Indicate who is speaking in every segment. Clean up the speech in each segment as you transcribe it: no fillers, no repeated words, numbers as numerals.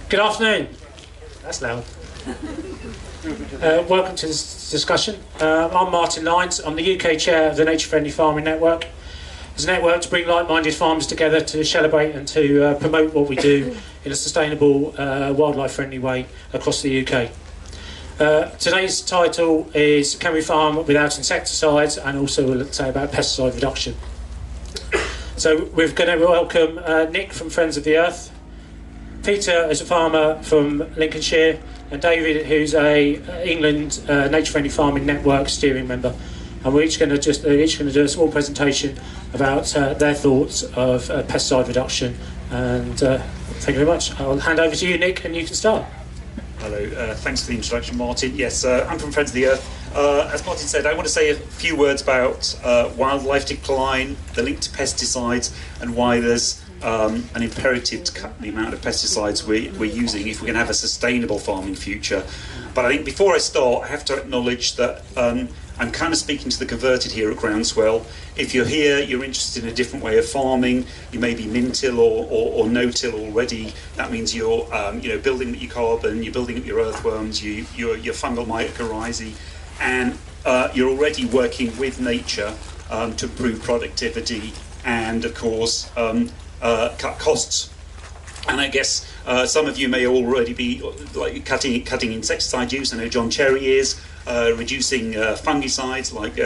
Speaker 1: Good afternoon. That's loud. Welcome to this discussion. I'm Martin Lyons. I'm the UK chair of the Nature Friendly Farming Network. It's a network to bring like-minded farmers together to celebrate and to promote what we do in a sustainable, wildlife-friendly way across the UK. Today's title is Can We Farm Without Insecticides? And also we'll say about pesticide reduction. So we're going to welcome Nick from Friends of the Earth, Peter is a farmer from Lincolnshire, and David, who's a England Nature Friendly Farming Network steering member. And we're each going to do a small presentation about their thoughts of pesticide reduction. And thank you very much. I'll hand over to you, Nick, and you can start.
Speaker 2: Hello, thanks for the introduction, Martin. Yes, I'm from Friends of the Earth. As Martin said, I want to say a few words about wildlife decline, the link to pesticides, and why there's an imperative to cut the amount of pesticides we're using if we're going to have a sustainable farming future. But I think before I start, I have to acknowledge that I'm kind of speaking to the converted here at Groundswell. If you're here, you're interested in a different way of farming. You may be min-till or no-till already. That means you're building up your carbon, you're building up your earthworms, your fungal mycorrhizae, and you're already working with nature to improve productivity and, of course, cut costs. And I guess some of you may already be cutting insecticide use. I know John Cherry is reducing fungicides like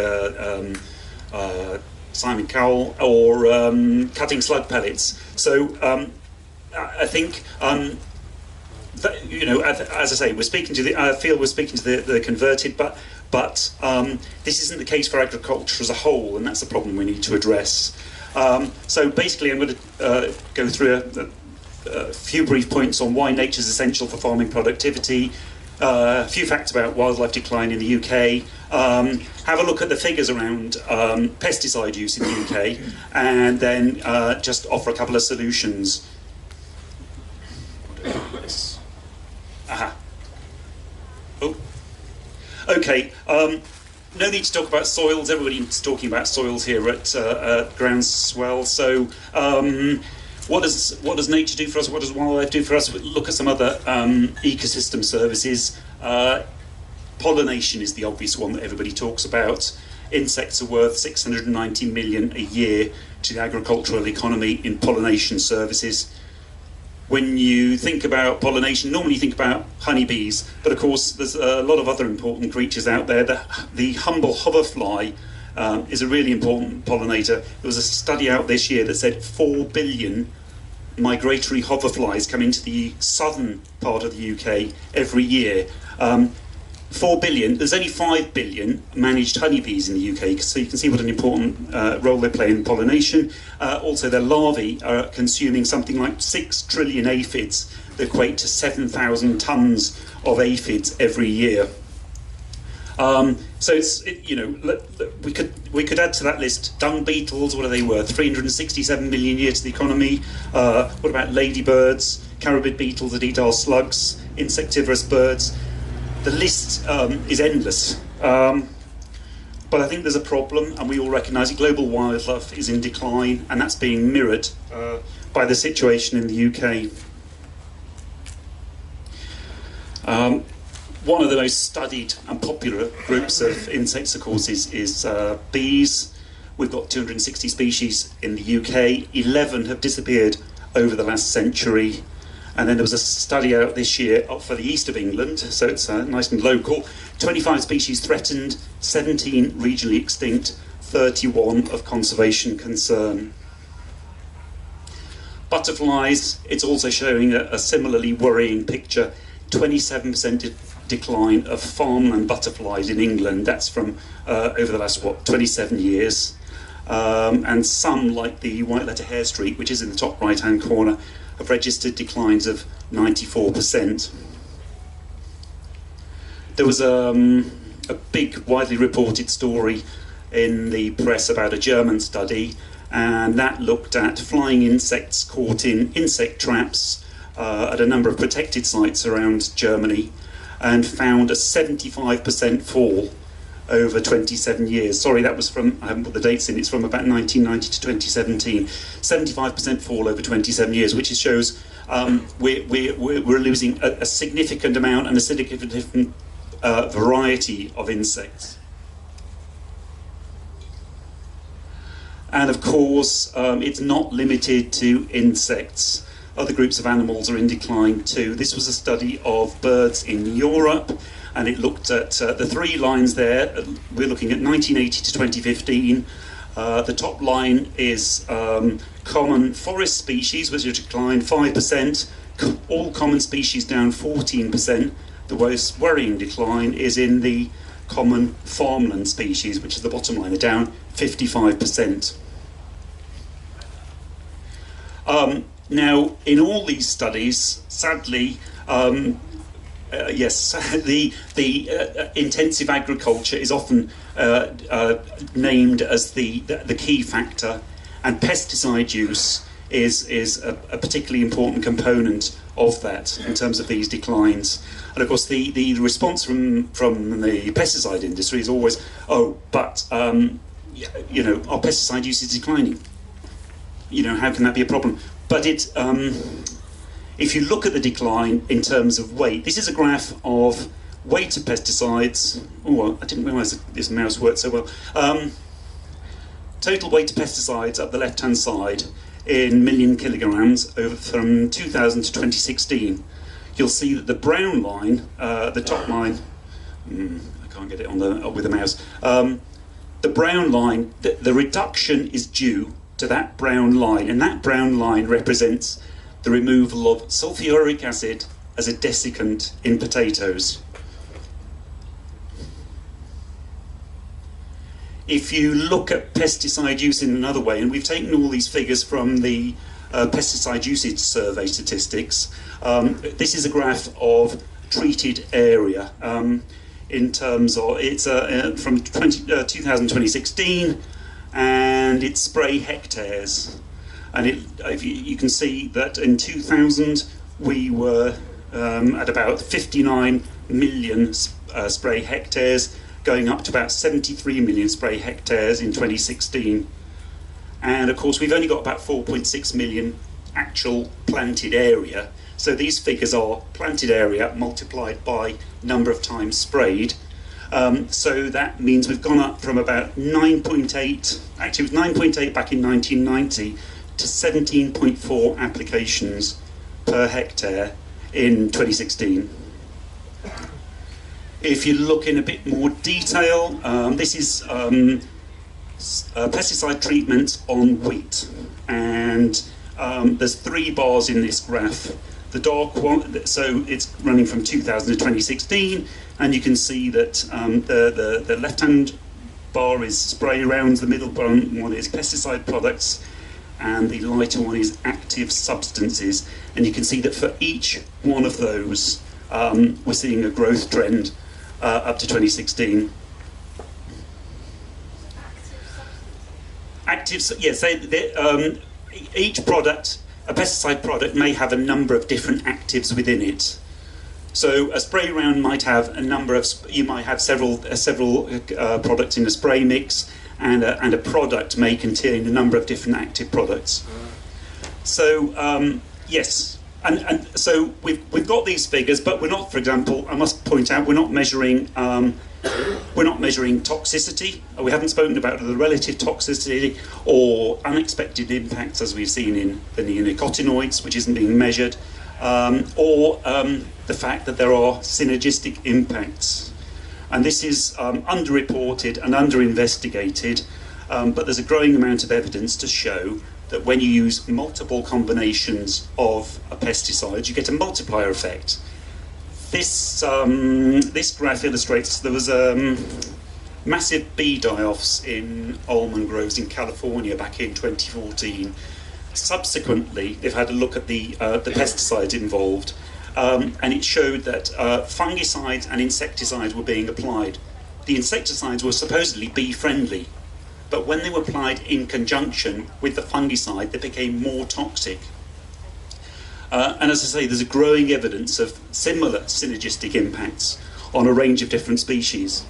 Speaker 2: Simon Cowell, or cutting slug pellets. So I think that, as I say, we're speaking to I feel we're speaking to the converted, but this isn't the case for agriculture as a whole, and that's the problem we need to address. So basically, I'm going to go through a few brief points on why nature is essential for farming productivity, a few facts about wildlife decline in the UK, have a look at the figures around pesticide use in the UK, and then just offer a couple of solutions. Aha. Oh. Okay. No need to talk about soils. Everybody's talking about soils here at Groundswell. So, what does nature do for us? What does wildlife do for us? We look at some other ecosystem services. Pollination is the obvious one that everybody talks about. Insects are worth 690 million a year to the agricultural economy in pollination services. When you think about pollination, normally you think about honeybees, but of course there's a lot of other important creatures out there. The humble hoverfly is a really important pollinator. There was a study out this year that said 4 billion migratory hoverflies come into the southern part of the UK every year. 4 billion, there's only 5 billion managed honeybees in the UK, so you can see what an important role they play in pollination. Also, their larvae are consuming something like 6 trillion aphids, that equate to 7,000 tonnes of aphids every year. So we could add to that list dung beetles. What are they worth? 367 million a year to the economy. What about ladybirds, carabid beetles that eat our slugs, insectivorous birds? The list is endless, but I think there's a problem, and we all recognise it. Global wildlife is in decline, and that's being mirrored by the situation in the UK. One of the most studied and popular groups of insects, of course, is bees. We've got 260 species in the UK. 11 have disappeared over the last century. And then there was a study out this year for the east of England, so it's nice and local. 25 species threatened, 17 regionally extinct, 31 of conservation concern. Butterflies, it's also showing a similarly worrying picture. 27% decline of farmland butterflies in England. That's from over the last, 27 years. And some, like the white-letter hair streak, which is in the top right-hand corner, have registered declines of 94%. There was a big, widely reported story in the press about a German study, and that looked at flying insects caught in insect traps at a number of protected sites around Germany, and found a 75% fall over 27 years. Sorry, that was from, I haven't put the dates in, it's from about 1990 to 2017. 75% fall over 27 years, which shows we're losing a significant amount and a significant variety of insects. And of course, it's not limited to insects. Other groups of animals are in decline too. This was a study of birds in Europe, and it looked at the three lines there. We're looking at 1980 to 2015. The top line is common forest species, which have declined 5%. All common species down 14%. The most worrying decline is in the common farmland species, which is the bottom line, are down 55%. Now, in all these studies, sadly, yes, the intensive agriculture is often named as the key factor, and pesticide use is a particularly important component of that in terms of these declines. And of course, the response from the pesticide industry is always, oh, but you know, our pesticide use is declining. You know, how can that be a problem? But it, if you look at the decline in terms of weight, this is a graph of weight of pesticides. Oh, I didn't realise this mouse worked so well. Total weight of pesticides up the left-hand side in million kilograms over from 2000 to 2016. You'll see that the brown line, the top line, I can't get it on with the mouse. The brown line, the reduction is due to that brown line, and that brown line represents the removal of sulfuric acid as a desiccant in potatoes. If you look at pesticide use in another way, and we've taken all these figures from the pesticide usage survey statistics, this is a graph of treated area in terms of, it's from 2016, and it's spray hectares. And you can see that in 2000 we were at about 59 million spray hectares, going up to about 73 million spray hectares in 2016. And of course we've only got about 4.6 million actual planted area. So these figures are planted area multiplied by number of times sprayed. So that means we've gone up from about 9.8, actually it was 9.8 back in 1990, to 17.4 applications per hectare in 2016. If you look in a bit more detail, this is pesticide treatment on wheat, and there's 3 bars in this graph. The dark one, so it's running from 2000 to 2016, and you can see that the left-hand bar is spray rounds, the middle one is pesticide products, and the lighter one is active substances. And you can see that for each one of those, we're seeing a growth trend up to 2016. Actives, yes, each product, a pesticide product, may have a number of different actives within it. So a spray round might have a number of, you might have several products in a spray mix, and a product may contain a number of different active products. So yes, and so we've got these figures, but we're not, for example, I must point out, we're not measuring toxicity. We haven't spoken about the relative toxicity or unexpected impacts, as we've seen in the neonicotinoids, which isn't being measured, or the fact that there are synergistic impacts. And this is underreported and underinvestigated, but there's a growing amount of evidence to show that when you use multiple combinations of a pesticide, you get a multiplier effect. This graph illustrates there was massive bee die-offs in almond groves in California back in 2014. Subsequently, they've had a look at the pesticides involved, and it showed that fungicides and insecticides were being applied. The insecticides were supposedly bee-friendly, but when they were applied in conjunction with the fungicide, they became more toxic. And as I say, there's a growing evidence of similar synergistic impacts on a range of different species.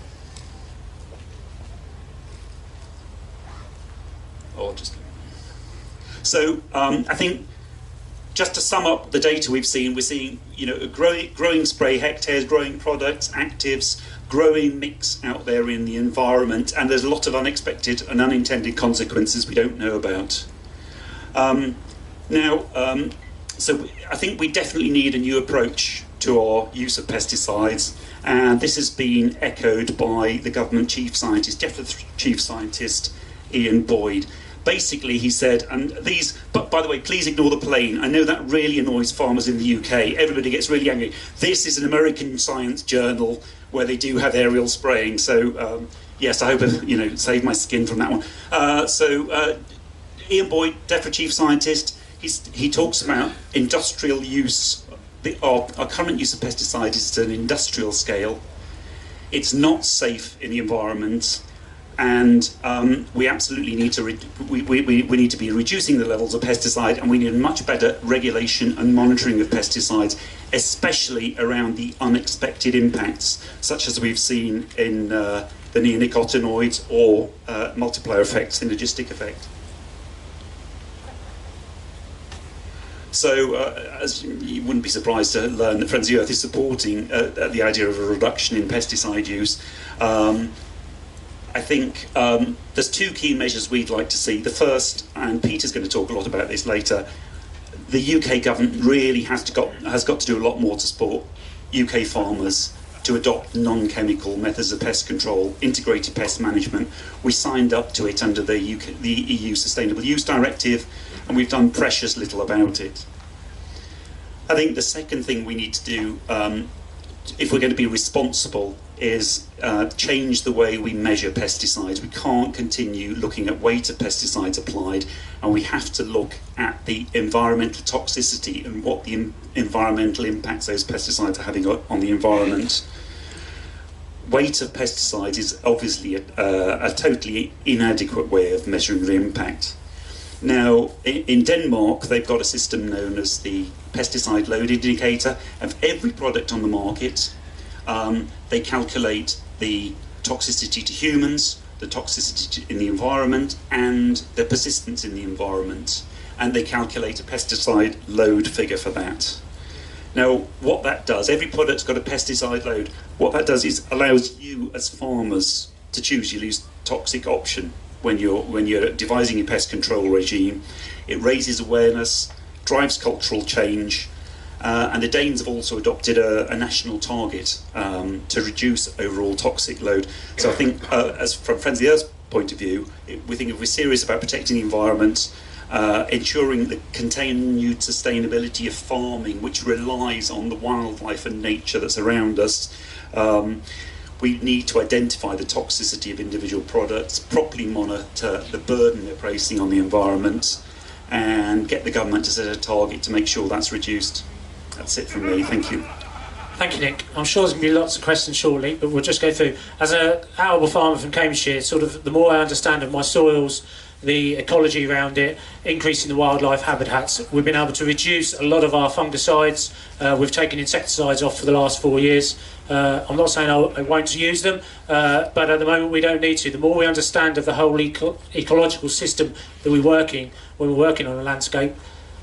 Speaker 2: or just... So I think, just to sum up the data we're seeing, a growing spray hectares, growing products, actives, growing mix out there in the environment, and there's a lot of unexpected and unintended consequences we don't know about. So I think we definitely need a new approach to our use of pesticides, and this has been echoed by the government chief scientist, Deputy Chief Scientist Ian Boyd. Basically, he said, and these, but by the way, please ignore the plane. I know that really annoys farmers in the UK. Everybody gets really angry. This is an American science journal where they do have aerial spraying. So, yes, I hope I've saved my skin from that one. Ian Boyd, Deputy Chief Scientist, he talks about industrial use. Our current use of pesticides is at an industrial scale. It's not safe in the environment. And we absolutely need to we need to be reducing the levels of pesticide, and we need much better regulation and monitoring of pesticides, especially around the unexpected impacts, such as we've seen in the neonicotinoids or multiplier effects, synergistic effect. So, as you wouldn't be surprised to learn that Friends of the Earth is supporting the idea of a reduction in pesticide use. I think there's two key measures we'd like to see. The first, and Peter's going to talk a lot about this later, the UK government really has got to do a lot more to support UK farmers to adopt non-chemical methods of pest control, integrated pest management. We signed up to it under the EU Sustainable Use Directive, and we've done precious little about it. I think the second thing we need to do, if we're going to be responsible, is change the way we measure pesticides. We can't continue looking at weight of pesticides applied, and we have to look at the environmental toxicity and what the environmental impacts those pesticides are having on the environment. Weight of pesticides is obviously a totally inadequate way of measuring the impact. Now, in Denmark, they've got a system known as the pesticide load indicator. Of every product on the market, they calculate the toxicity to humans, the toxicity in the environment, and the persistence in the environment. And they calculate a pesticide load figure for that. Now, what that does, every product's got a pesticide load. What that does is allows you as farmers to choose your least toxic option when you're devising a pest control regime. It raises awareness, drives cultural change, and the Danes have also adopted a national target to reduce overall toxic load. So I think, as from Friends of the Earth's point of view, we think if we're serious about protecting the environment, ensuring the continued sustainability of farming, which relies on the wildlife and nature that's around us, we need to identify the toxicity of individual products, properly monitor the burden they're placing on the environment, and get the government to set a target to make sure that's reduced. That's it from me. Thank you.
Speaker 1: Thank you, Nick. I'm sure there's going to be lots of questions shortly, but we'll just go through. As an arable farmer from Cambridgeshire, sort of the more I understand of my soils, the ecology around it, increasing the wildlife habitats, we've been able to reduce a lot of our fungicides. We've taken insecticides off for the last 4 years. I'm not saying I won't use them, but at the moment we don't need to. The more we understand of the whole ecological system that we're working, when we're working on a landscape,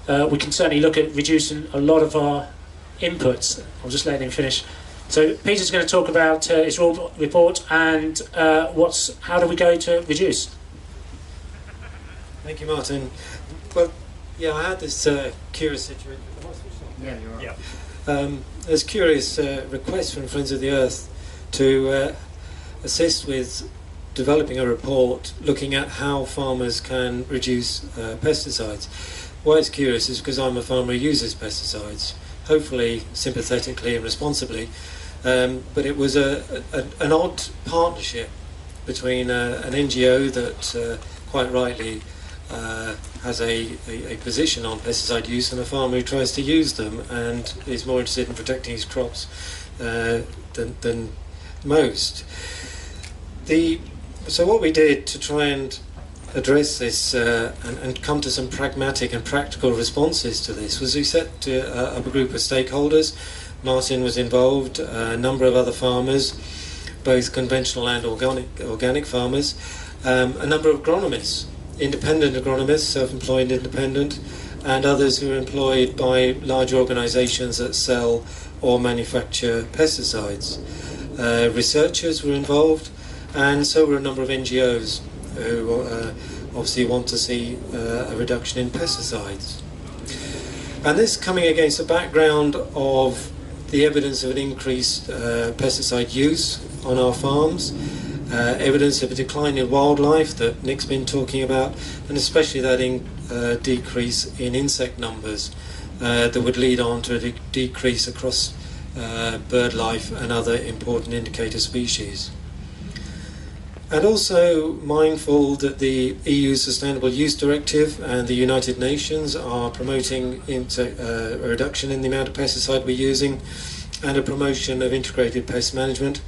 Speaker 1: we can certainly look at reducing a lot of our inputs. I'll just let him finish. So Peter's going to talk about his report and how do we go to reduce.
Speaker 3: Thank you, Martin. Well, yeah, I had this curious situation.
Speaker 1: Yeah, you're right.
Speaker 3: Yeah. There's curious request from Friends of the Earth to assist with developing a report looking at how farmers can reduce pesticides. Why it's curious is because I'm a farmer who uses pesticides, hopefully sympathetically and responsibly, but it was an odd partnership between an NGO that quite rightly has a position on pesticide use and a farmer who tries to use them and is more interested in protecting his crops than most. So what we did to try and address this and come to some pragmatic and practical responses to this was we set up a group of stakeholders. Martin was involved, a number of other farmers, both conventional and organic farmers, a number of agronomists independent agronomists, self-employed independent, and others who are employed by large organisations that sell or manufacture pesticides. Researchers were involved, and so were a number of NGOs who obviously want to see a reduction in pesticides. And this coming against the background of the evidence of an increased pesticide use on our farms, evidence of a decline in wildlife that Nick's been talking about, and especially that decrease in insect numbers that would lead on to a decrease across bird life and other important indicator species. And also mindful that the EU Sustainable Use Directive and the United Nations are promoting a reduction in the amount of pesticide we're using and a promotion of integrated pest management.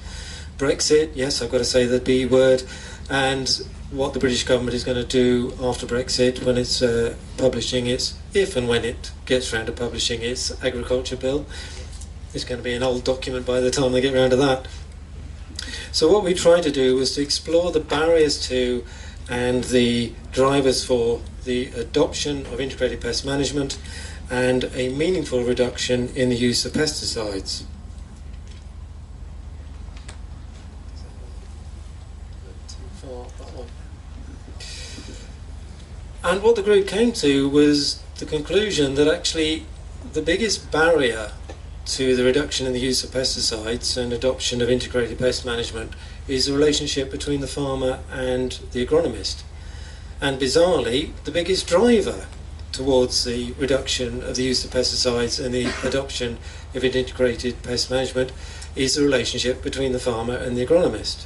Speaker 3: Brexit, yes, I've got to say the B word, and what the British government is going to do after Brexit when it's publishing its, if and when it gets around to publishing its agriculture bill. It's going to be an old document by the time they get around to that. So what we tried to do was to explore the barriers to and the drivers for the adoption of integrated pest management and a meaningful reduction in the use of pesticides. And what the group came to was the conclusion that actually the biggest barrier to the reduction in the use of pesticides and adoption of integrated pest management is the relationship between the farmer and the agronomist. And bizarrely, the biggest driver towards the reduction of the use of pesticides and the adoption of integrated pest management is the relationship between the farmer and the agronomist.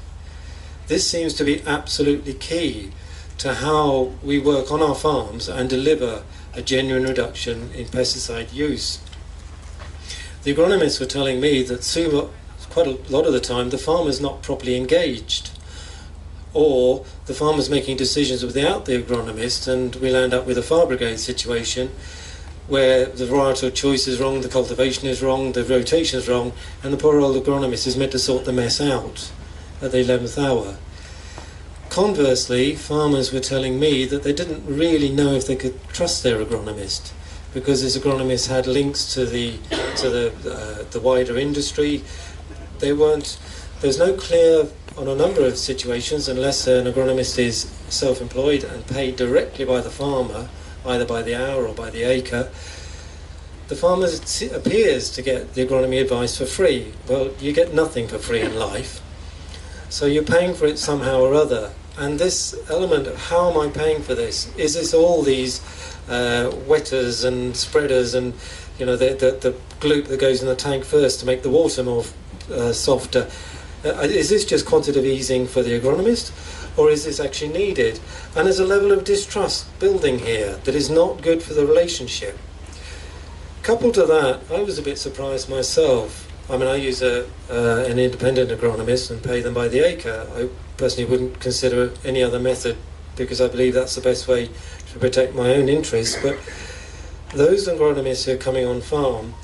Speaker 3: This seems to be absolutely key to how we work on our farms and deliver a genuine reduction in pesticide use. The agronomists were telling me that quite a lot of the time the farmer's not properly engaged, or the farmer's making decisions without the agronomist, and we'll end up with a fire brigade situation where the varietal choice is wrong, the cultivation is wrong, the rotation is wrong, and the poor old agronomist is meant to sort the mess out at the 11th hour. Conversely, farmers were telling me that they didn't really know if they could trust their agronomist, because this agronomist had links to the wider industry. There's no clear, on a number of situations, unless an agronomist is self-employed and paid directly by the farmer, either by the hour or by the acre, the farmer appears to get the agronomy advice for free. Well, you get nothing for free in life, so you're paying for it somehow or other. And this element of how am I paying for this? Is this all these wetters and spreaders and the gloop that goes in the tank first to make the water more softer? Is this just quantitative easing for the agronomist, or is this actually needed? And there's a level of distrust building here that is not good for the relationship. Coupled to that, I was a bit surprised myself. I mean, I use an independent agronomist and pay them by the acre. I personally wouldn't consider any other method because I believe that's the best way to protect my own interests. But those agronomists who are coming on farm,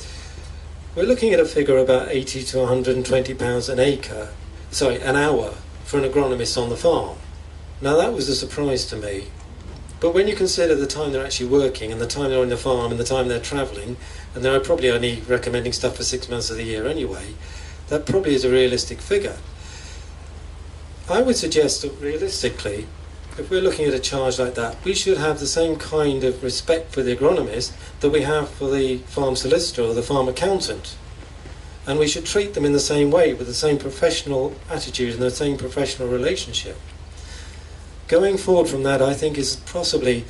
Speaker 3: we're looking at a figure about 80 to 120 pounds an hour for an agronomist on the farm. Now that was a surprise to me. But when you consider the time they're actually working and the time they're on the farm and the time they're travelling, and they're probably only recommending stuff for 6 months of the year anyway, that probably is a realistic figure. I would suggest that realistically, if we're looking at a charge like that, we should have the same kind of respect for the agronomist that we have for the farm solicitor or the farm accountant. And we should treat them in the same way, with the same professional attitude and the same professional relationship. Going forward from that, I think, is possibly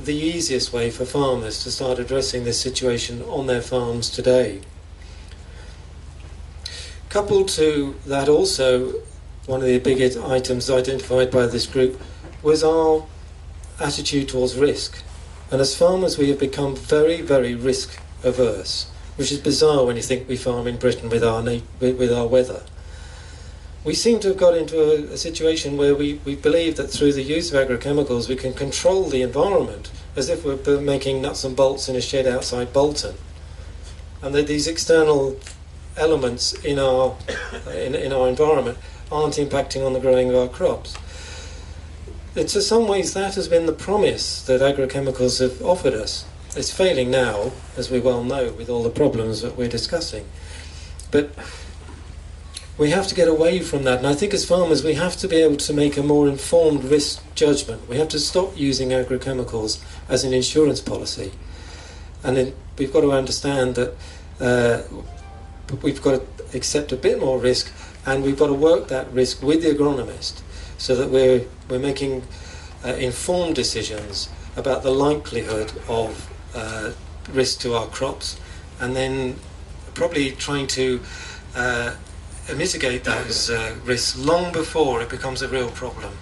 Speaker 3: the easiest way for farmers to start addressing this situation on their farms today. Coupled to that also, one of the biggest items identified by this group was our attitude towards risk. And as farmers we have become very, very risk averse, which is bizarre when you think we farm in Britain with our weather. We seem to have got into a situation where we believe that through the use of agrochemicals we can control the environment as if we're making nuts and bolts in a shed outside Bolton. And that these external elements in our environment aren't impacting on the growing of our crops. in some ways that has been the promise that agrochemicals have offered us. It's failing now, as we well know, with all the problems that we're discussing. But we have to get away from that, and I think as farmers we have to be able to make a more informed risk judgment. We have to stop using agrochemicals as an insurance policy, and then we've got to understand that we've got to accept a bit more risk, and we've got to work that risk with the agronomist so that we're making informed decisions about the likelihood of risk to our crops, and then probably trying to mitigate those risks long before it becomes a real problem.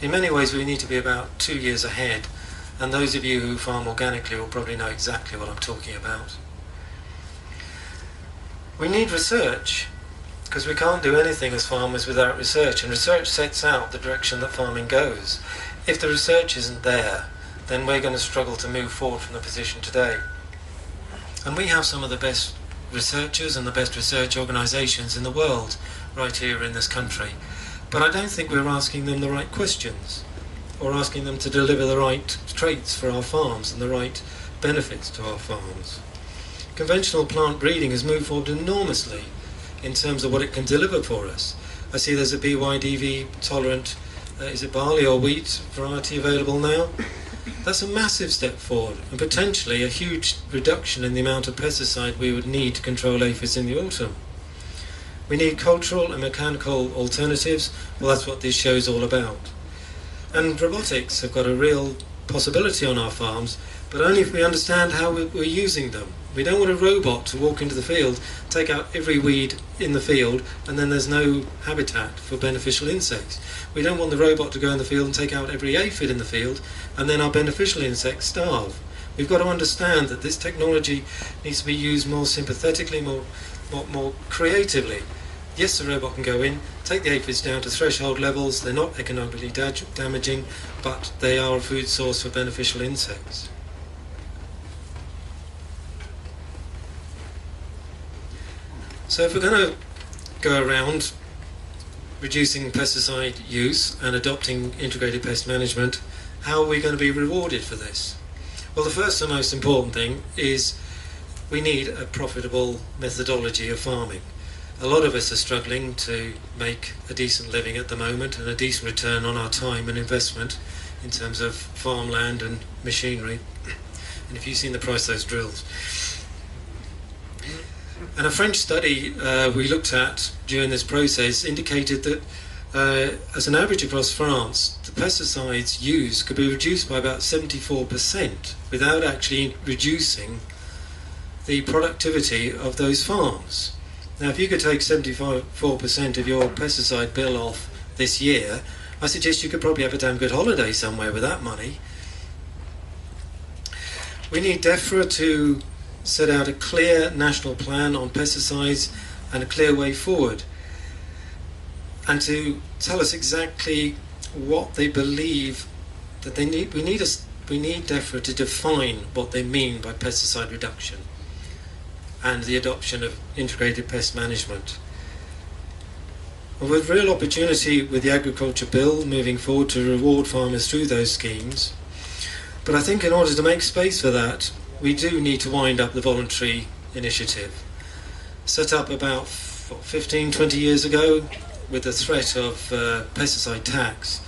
Speaker 3: In many ways we need to be about 2 years ahead, and those of you who farm organically will probably know exactly what I'm talking about. We need research, because we can't do anything as farmers without research, and research sets out the direction that farming goes. If the research isn't there, then we're going to struggle to move forward from the position today. And we have some of the best researchers and the best research organisations in the world right here in this country, but I don't think we're asking them the right questions or asking them to deliver the right traits for our farms and the right benefits to our farms. Conventional plant breeding has moved forward enormously in terms of what it can deliver for us. I see there's a BYDV tolerant, is it barley or wheat variety available now? That's a massive step forward, and potentially a huge reduction in the amount of pesticide we would need to control aphids in the autumn. We need cultural and mechanical alternatives. Well, that's what this show's all about. And robotics have got a real possibility on our farms, but only if we understand how we're using them. We don't want a robot to walk into the field, take out every weed in the field, and then there's no habitat for beneficial insects. We don't want the robot to go in the field and take out every aphid in the field, and then our beneficial insects starve. We've got to understand that this technology needs to be used more sympathetically, more creatively. Yes, the robot can go in, take the aphids down to threshold levels. They're not economically damaging, but they are a food source for beneficial insects. So if we're going to go around reducing pesticide use and adopting integrated pest management, how are we going to be rewarded for this? Well, the first and most important thing is we need a profitable methodology of farming. A lot of us are struggling to make a decent living at the moment and a decent return on our time and investment in terms of farmland and machinery. And if you've seen the price of those drills. And a French study we looked at during this process indicated that as an average across France, the pesticides used could be reduced by about 74% without actually reducing the productivity of those farms. Now, if you could take 74% of your pesticide bill off this year, I suggest you could probably have a damn good holiday somewhere with that money. We need DEFRA to set out a clear national plan on pesticides and a clear way forward, and to tell us exactly what they believe that they need. We need DEFRA to define what they mean by pesticide reduction and the adoption of integrated pest management. And with real opportunity with the agriculture bill moving forward to reward farmers through those schemes, but I think in order to make space for that, we do need to wind up the voluntary initiative, set up about 15, 20 years ago with the threat of pesticide tax.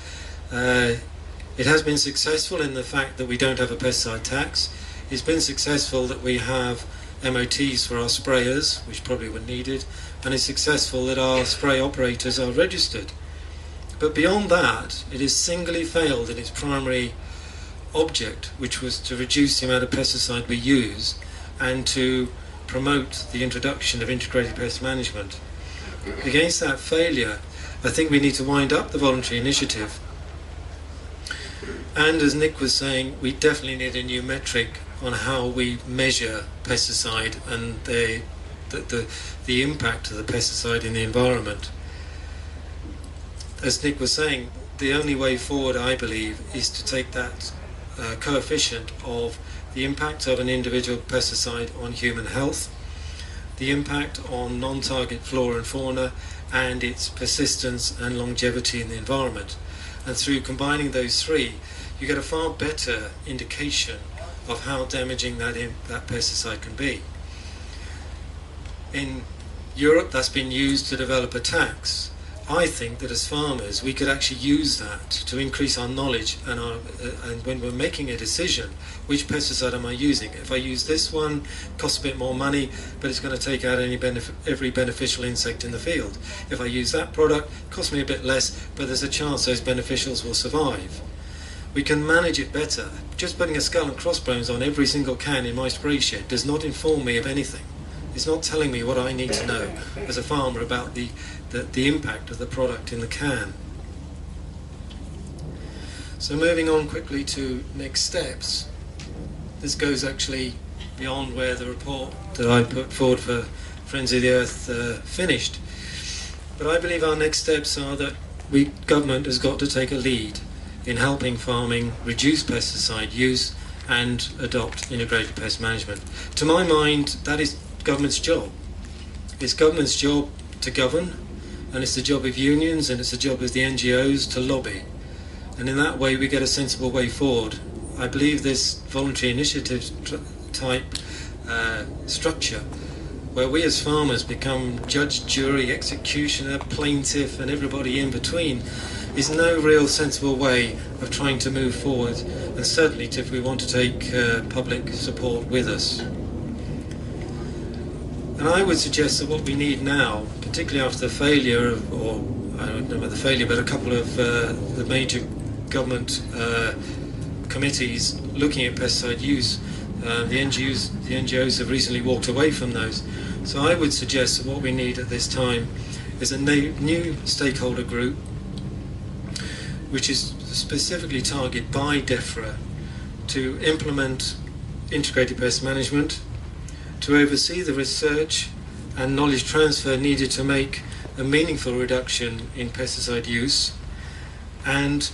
Speaker 3: It has been successful in the fact that we don't have a pesticide tax. It's been successful that we have MOTs for our sprayers, which probably were needed, and it's successful that our spray operators are registered. But beyond that, it has singly failed in its primary object, which was to reduce the amount of pesticide we use and to promote the introduction of integrated pest management. Against that failure, I think we need to wind up the voluntary initiative. And as Nick was saying, we definitely need a new metric on how we measure pesticide and the impact of the pesticide in the environment. As Nick was saying, the only way forward, I believe, is to take that coefficient of the impact of an individual pesticide on human health, the impact on non-target flora and fauna, and its persistence and longevity in the environment. And through combining those three, you get a far better indication of how damaging that pesticide can be. In Europe, that's been used to develop a tax. I think that as farmers, we could actually use that to increase our knowledge and when we're making a decision, which pesticide am I using? If I use this one, it costs a bit more money, but it's going to take out every beneficial insect in the field. If I use that product, it costs me a bit less, but there's a chance those beneficials will survive. We can manage it better. Just putting a skull and crossbones on every single can in my spray shed does not inform me of anything. It's not telling me what I need to know as a farmer about the impact of the product in the can. So moving on quickly to next steps. This goes actually beyond where the report that I put forward for Friends of the Earth finished. But I believe our next steps are that government has got to take a lead in helping farming reduce pesticide use and adopt integrated pest management. To my mind, that is government's job. It's government's job to govern, and it's the job of unions, and it's the job of the NGOs to lobby. And in that way we get a sensible way forward. I believe this voluntary initiative type structure, where we as farmers become judge, jury, executioner, plaintiff and everybody in between, is no real sensible way of trying to move forward, and certainly if we want to take public support with us. And I would suggest that what we need now, particularly after the failure of, or I don't know about the failure, but a couple of the major government committees looking at pesticide use, the NGOs have recently walked away from those. So I would suggest that what we need at this time is a new stakeholder group, which is specifically targeted by DEFRA to implement integrated pest management, to oversee the research and knowledge transfer needed to make a meaningful reduction in pesticide use, and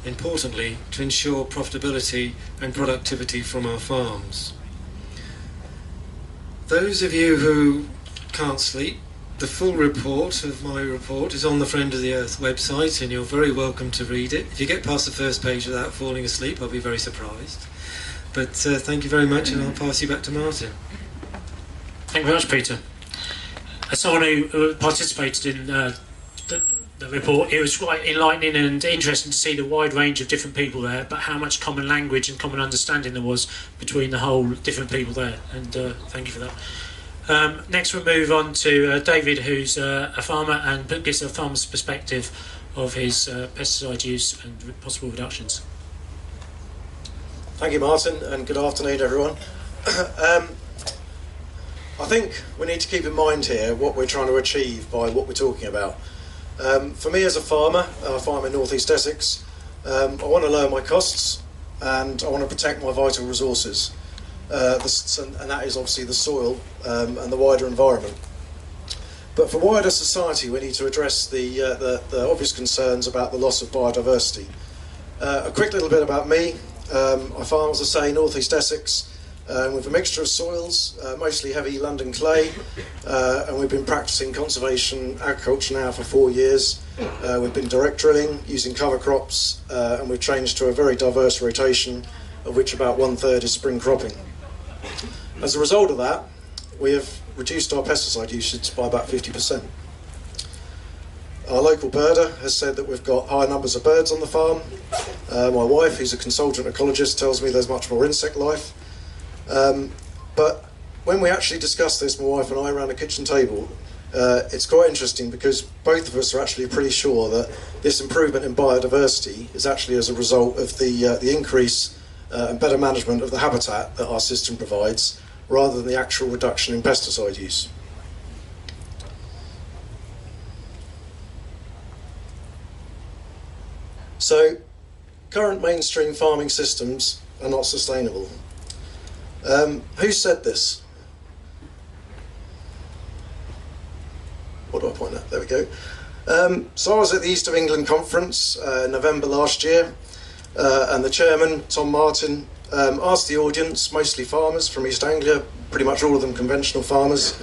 Speaker 3: importantly to ensure profitability and productivity from our farms. Those of you who can't sleep, the full report of my report is on the Friend of the Earth website, and you're very welcome to read it. If you get past the first page without falling asleep, I'll be very surprised. But thank you very much, and I'll pass you back to Martin.
Speaker 1: Thank you very much, Peter. As someone who participated in the report, it was quite enlightening and interesting to see the wide range of different people there, but how much common language and common understanding there was between the whole different people there, and thank you for that. Next we'll move on to David, who's a farmer and gives a farmer's perspective of his pesticide use and possible reductions.
Speaker 4: Thank you, Martin, and good afternoon, everyone. I think we need to keep in mind here what we're trying to achieve by what we're talking about. For me as a farmer, I farm in North East Essex, I want to lower my costs and I want to protect my vital resources, and that is obviously the soil and the wider environment. But for wider society, we need to address the obvious concerns about the loss of biodiversity. A quick little bit about me. I farm, as I say, North East Essex, with a mixture of soils, mostly heavy London clay, and we've been practicing conservation agriculture now for 4 years. We've been direct drilling, using cover crops, and we've changed to a very diverse rotation, of which about 1/3 is spring cropping. As a result of that, we have reduced our pesticide usage by about 50%. Our local birder has said that we've got high numbers of birds on the farm. My wife, who's a consultant ecologist, tells me there's much more insect life. But when we actually discuss this, my wife and I, around a kitchen table, it's quite interesting because both of us are actually pretty sure that this improvement in biodiversity is actually as a result of the increase and better management of the habitat that our system provides, rather than the actual reduction in pesticide use. So, current mainstream farming systems are not sustainable. Who said this? What do I point at? There we go. So I was at the East of England conference in November last year, and the chairman, Tom Martin, asked the audience, mostly farmers from East Anglia, pretty much all of them conventional farmers,